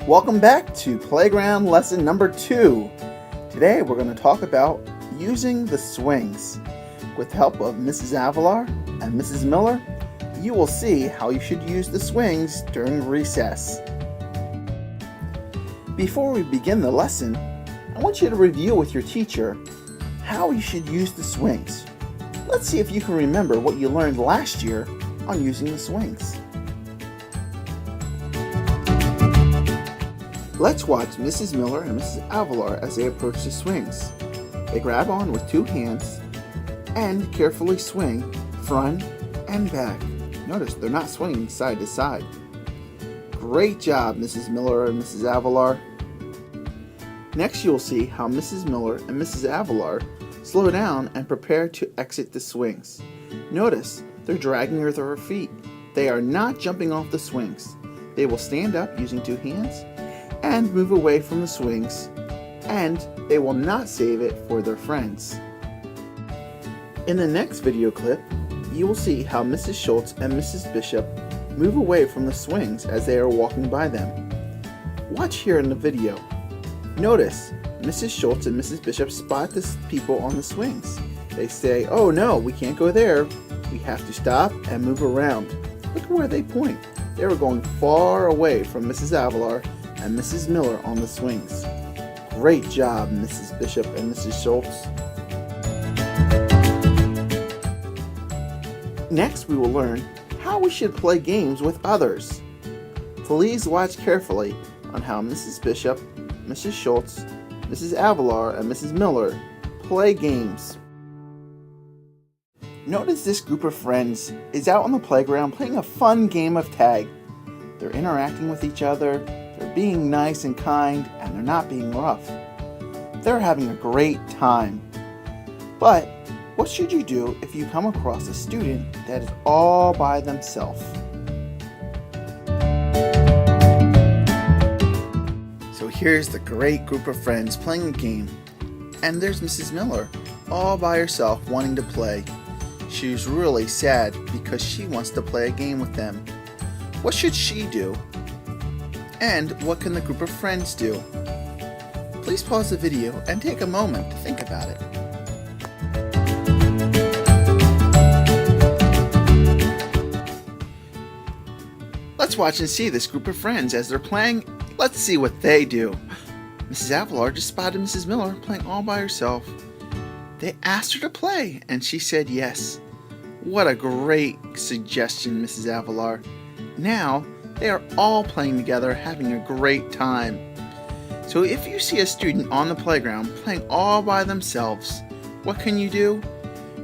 Welcome back to playground lesson number 2. Today we're going to talk about using the swings. With the help of Mrs. Avalar and Mrs. Miller, you will see how you should use the swings during recess. Before we begin the lesson, I want you to review with your teacher how you should use the swings. Let's see if you can remember what you learned last year on using the swings. Let's watch Mrs. Miller and Mrs. Avalar as they approach the swings. They grab on with 2 hands and carefully swing front and back. Notice they're not swinging side to side. Great job, Mrs. Miller and Mrs. Avalar. Next you'll see how Mrs. Miller and Mrs. Avalar slow down and prepare to exit the swings. Notice they're dragging with their feet. They are not jumping off the swings. They will stand up using 2 hands and move away from the swings, and they will not save it for their friends. In the next video clip, you will see how Mrs. Schultz and Mrs. Bishop move away from the swings as they are walking by them. Watch here in the video. Notice Mrs. Schultz and Mrs. Bishop spot the people on the swings. They say, "Oh no, we can't go there. We have to stop and move around." Look where they point. They were going far away from Mrs. Avalar and Mrs. Miller on the swings. Great job, Mrs. Bishop and Mrs. Schultz. Next, we will learn how we should play games with others. Please watch carefully on how Mrs. Bishop, Mrs. Schultz, Mrs. Avalar, and Mrs. Miller play games. Notice this group of friends is out on the playground playing a fun game of tag. They're interacting with each other, they're being nice and kind, and they're not being rough. They're having a great time. But what should you do if you come across a student that is all by themselves? So here's the great group of friends playing a game, and there's Mrs. Miller all by herself wanting to play. She's really sad because she wants to play a game with them. What should she do? And what can the group of friends do? Please pause the video and take a moment to think about it. Let's watch and see this group of friends as they're playing. Let's see what they do. Mrs. Avalar just spotted Mrs. Miller playing all by herself. They asked her to play and she said yes. What a great suggestion, Mrs. Avalar. Now they are all playing together, having a great time. So if you see a student on the playground playing all by themselves, what can you do?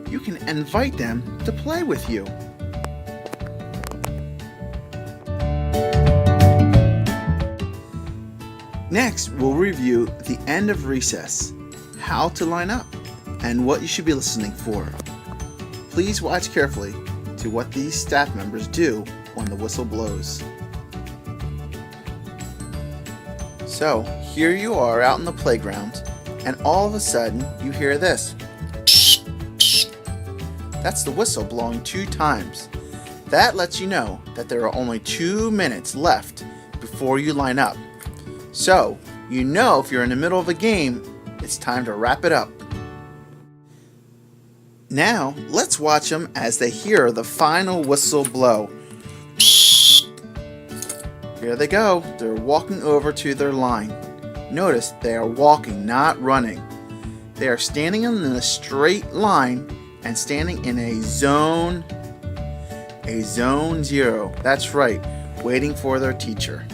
You can invite them to play with you. Next, we'll review the end of recess, how to line up, and what you should be listening for. Please watch carefully to what these staff members do when the whistle blows. So, here you are out in the playground, and all of a sudden you hear this. That's the whistle blowing 2 times. That lets you know that there are only 2 minutes left before you line up. So, you know if you're in the middle of a game, it's time to wrap it up. Now, let's watch them as they hear the final whistle blow. Here they go. They're walking over to their line. Notice they are walking, not running. They are standing in a straight line and standing in a zone 0. That's right, waiting for their teacher.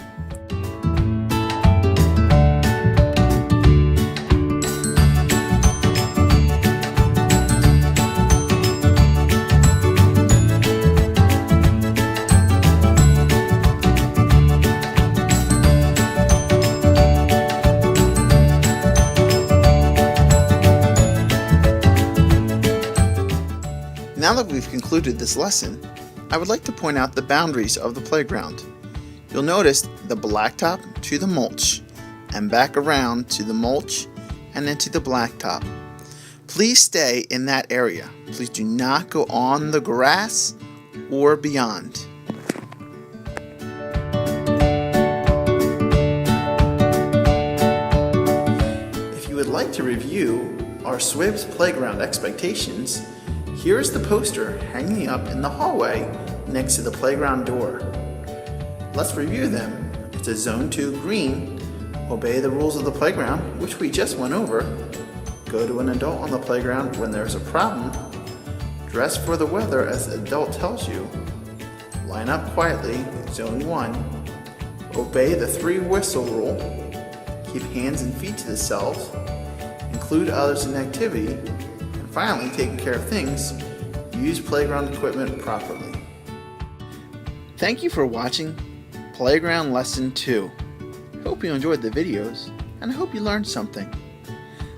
Now that we've concluded this lesson, I would like to point out the boundaries of the playground. You'll notice the blacktop to the mulch, and back around to the mulch, and then to the blacktop. Please stay in that area. Please do not go on the grass or beyond. to review our SWIBS playground expectations, here is the poster hanging up in the hallway next to the playground door. Let's review them. It's a Zone 2 green, obey the rules of the playground, which we just went over. Go to an adult on the playground when there's a problem. Dress for the weather as the adult tells you. Line up quietly, Zone 1. Obey the 3-whistle rule. Keep hands and feet to themselves. Include others in activity. And finally, taking care of things. Use playground equipment properly. Thank you for watching Playground Lesson 2. Hope you enjoyed the videos, and I hope you learned something.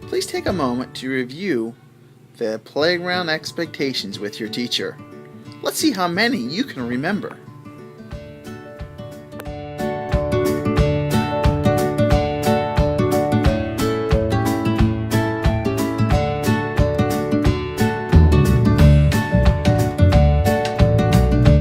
Please take a moment to review the playground expectations with your teacher. Let's see how many you can remember.